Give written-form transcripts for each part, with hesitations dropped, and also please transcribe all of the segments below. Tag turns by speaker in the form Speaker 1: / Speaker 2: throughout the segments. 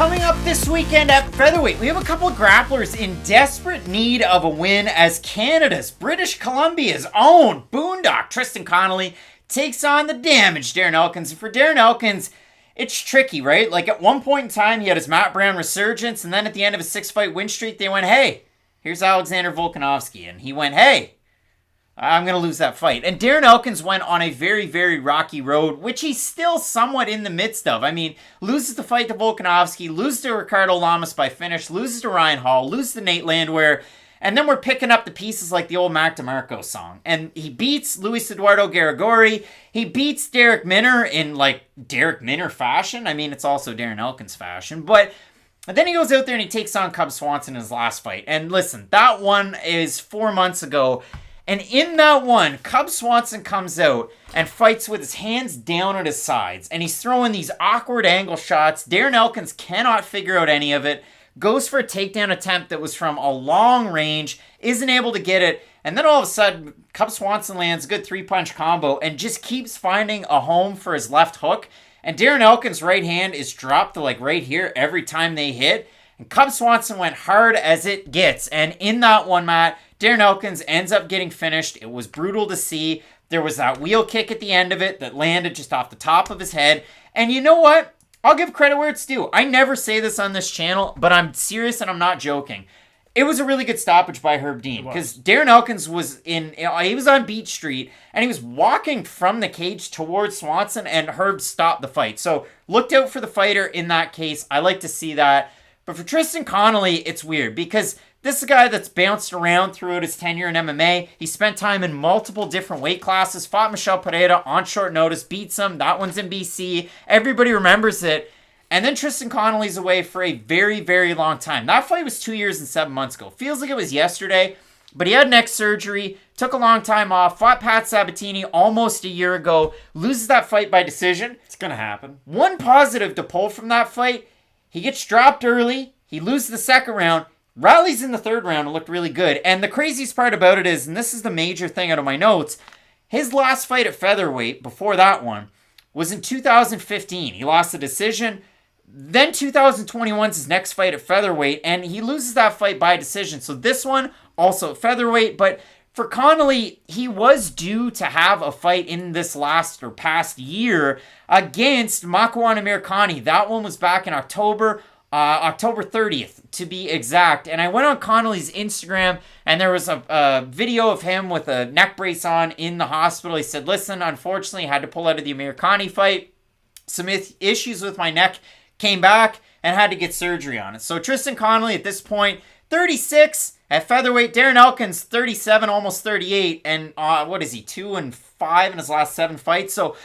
Speaker 1: Coming up this weekend at featherweight, we have a couple of grapplers in desperate need of a win as Canada's, British Columbia's own Boondock, Tristan Connelly, takes on the damaged Darren Elkins. And for Darren Elkins, it's tricky, right? Like at one point in time, he had his Matt Brown resurgence, and then at the end of a 6-fight win streak, they went, hey, here's Alexandr Volkanovski. And he went, hey, I'm going to lose that fight. And Darren Elkins went on a very, very rocky road, which he's still somewhat in the midst of. I mean, loses the fight to Volkanovski, loses to Ricardo Lamas by finish, loses to Ryan Hall, loses to Nate Landwehr, and then we're picking up the pieces like the old Mac DeMarco song. And he beats Luis Eduardo Garagorri. He beats Derek Minner in like Derek Minner fashion. I mean, it's also Darren Elkins fashion. But then he goes out there and he takes on Cub Swanson in his last fight. And listen, that one is 4 months ago. And in that one, Cub Swanson comes out and fights with his hands down at his sides. And he's throwing these awkward angle shots. Darren Elkins cannot figure out any of it. Goes for a takedown attempt that was from a long range. Isn't able to get it. And then all of a sudden, Cub Swanson lands a good 3-punch combo and just keeps finding a home for his left hook. And Darren Elkins' right hand is dropped to like right here every time they hit. And Cub Swanson went hard as it gets. And in that one, Matt, Darren Elkins ends up getting finished. It was brutal to see. There was that wheel kick at the end of it that landed just off the top of his head. And you know what? I'll give credit where it's due. I never say this on this channel, but I'm serious and I'm not joking. It was a really good stoppage by Herb Dean because Darren Elkins was he was on Beach Street and he was walking from the cage towards Swanson and Herb stopped the fight. So looked out for the fighter in that case. I like to see that. But for Tristan Connelly, it's weird because this is a guy that's bounced around throughout his tenure in MMA. He spent time in multiple different weight classes, fought Michel Pereira on short notice, beats him. That one's in BC. Everybody remembers it. And then Tristan Connelly's away for a very, very long time. That fight was 2 years and 7 months ago. Feels like it was yesterday, but he had neck surgery, took a long time off, fought Pat Sabatini almost a year ago, loses that fight by decision.
Speaker 2: It's going to happen.
Speaker 1: One positive to pull from that fight, he gets dropped early, he loses the second round, rallies in the third round and looked really good. And the craziest part about it is, and this is the major thing out of my notes, his last fight at featherweight, before that one, was in 2015. He lost the decision. Then 2021's his next fight at featherweight, and he loses that fight by decision. So this one, also at featherweight, but for Connelly, he was due to have a fight in this last or past year against Makwan Amirkhani. That one was back in October 30th to be exact. And I went on Connelly's Instagram and there was a video of him with a neck brace on in the hospital. He said, listen, unfortunately, I had to pull out of the Amirkhani fight. Some issues with my neck, came back and had to get surgery on it. So Tristan Connelly at this point, 36 at featherweight. Darren Elkins, 37, almost 38. And what is he, 2-5 in his last 7 fights? So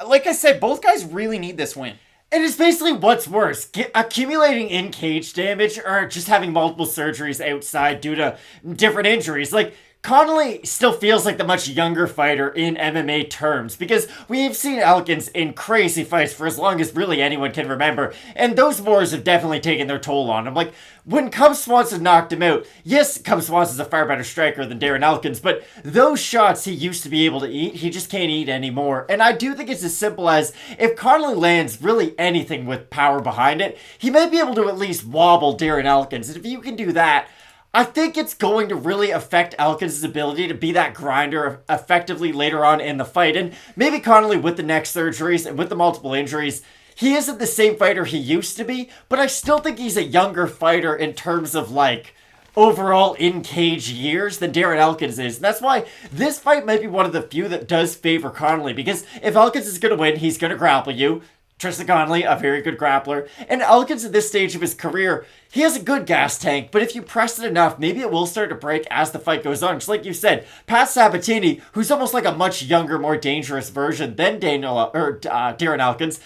Speaker 1: like I said, both guys really need this win.
Speaker 2: It is basically what's worse, accumulating in-cage damage or just having multiple surgeries outside due to different injuries. Like, Connelly still feels like the much younger fighter in MMA terms because we've seen Elkins in crazy fights for as long as really anyone can remember, and those wars have definitely taken their toll on him. Like, when Cub Swanson knocked him out, yes, Cub Swanson's a far better striker than Darren Elkins, but those shots he used to be able to eat, he just can't eat anymore. And I do think it's as simple as, if Connelly lands really anything with power behind it, he may be able to at least wobble Darren Elkins, and if you can do that, I think it's going to really affect Elkins' ability to be that grinder effectively later on in the fight. And maybe Connelly, with the neck surgeries and with the multiple injuries, he isn't the same fighter he used to be, but I still think he's a younger fighter in terms of, like, overall in-cage years than Darren Elkins is. And that's why this fight might be one of the few that does favor Connelly, because if Elkins is going to win, he's going to grapple you. Tristan Connelly, a very good grappler. And Elkins at this stage of his career, he has a good gas tank, but if you press it enough, maybe it will start to break as the fight goes on. Just like you said, Pat Sabatini, who's almost like a much younger, more dangerous version than Darren Elkins,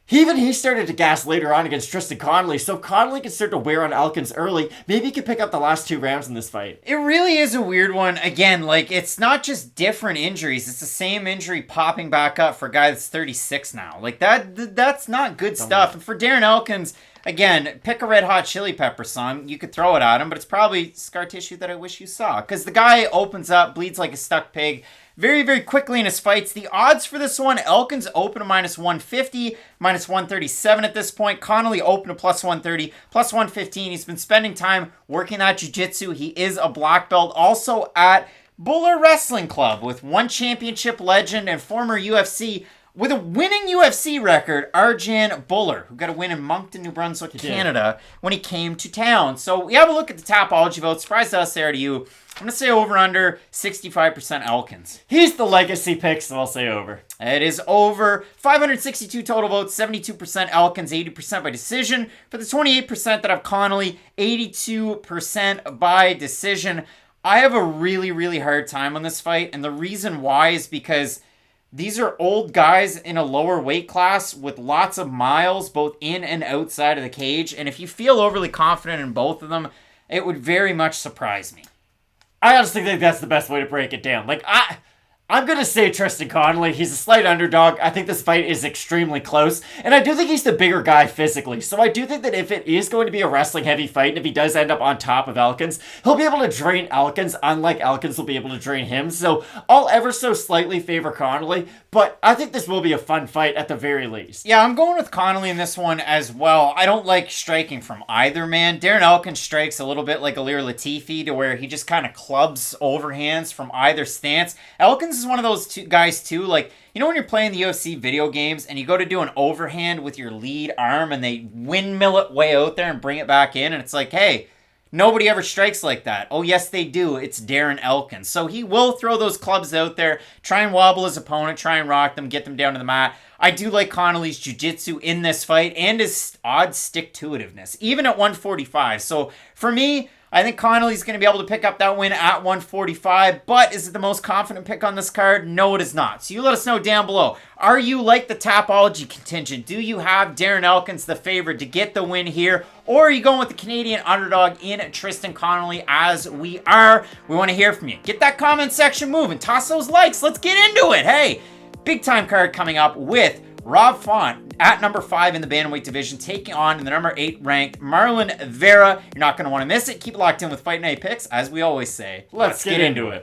Speaker 2: he started to gas later on against Tristan Connelly, so if Connelly can start to wear on Elkins early, maybe he can pick up the last 2 rounds in this fight.
Speaker 1: It really is a weird one. Again, like, it's not just different injuries. It's the same injury popping back up for a guy that's 36 now. Like, that's not good stuff. And for Darren Elkins, again, pick a Red Hot Chili Pepper song. You could throw it at him, but it's probably scar tissue that I wish you saw. Because the guy opens up, bleeds like a stuck pig, very, very quickly in his fights. The odds for this one, Elkins open to -150, -137 at this point. Connelly open to +130, +115. He's been spending time working that jiu-jitsu. He is a black belt. Also at Buller Wrestling Club with one championship legend and former UFC with a winning UFC record, Arjan Buller, who got a win in Moncton, New Brunswick, Canada, when he came to town. So we have a look at the Tapology vote. Surprise us there to you. I'm going to say over under 65% Elkins.
Speaker 2: He's the legacy pick, so I'll say over.
Speaker 1: It is over. 562 total votes, 72% Elkins, 80% by decision. For the 28% that have Connelly, 82% by decision. I have a really, really hard time on this fight, and the reason why is because these are old guys in a lower weight class with lots of miles both in and outside of the cage, and if you feel overly confident in both of them, it would very much surprise me.
Speaker 2: I honestly think that's the best way to break it down. I'm going to say Tristan Connelly. He's a slight underdog. I think this fight is extremely close. And I do think he's the bigger guy physically. So I do think that if it is going to be a wrestling heavy fight, and if he does end up on top of Elkins, he'll be able to drain Elkins, unlike Elkins will be able to drain him. So I'll ever so slightly favor Connelly. But I think this will be a fun fight at the very least.
Speaker 1: Yeah, I'm going with Connelly in this one as well. I don't like striking from either man. Darren Elkins strikes a little bit like Ilir Latifi, to where he just kind of clubs overhands from either stance. Elkins is one of those guys too, like, you know when you're playing the UFC video games and you go to do an overhand with your lead arm and they windmill it way out there and bring it back in, and it's like, hey, nobody ever strikes like that. Oh yes they do, it's Darren Elkins. So he will throw those clubs out there, try and wobble his opponent, try and rock them, get them down to the mat. I do like Connelly's jiu-jitsu in this fight and his odd stick-to-itiveness, even at 145. So for me, I think Connelly's going to be able to pick up that win at 145, but is it the most confident pick on this card? No, it is not. So you let us know down below. Are you like the Tapology contingent? Do you have Darren Elkins the favorite to get the win here? Or are you going with the Canadian underdog in Tristan Connelly, as we are? We want to hear from you. Get that comment section moving. Toss those likes. Let's get into it. Hey, big time card coming up with Rob Font at number 5 in the bantamweight division, taking on the number 8 ranked Marlon Vera. You're not going to want to miss it. Keep it locked in with Fight Night Picks. As we always say,
Speaker 2: let's get into it.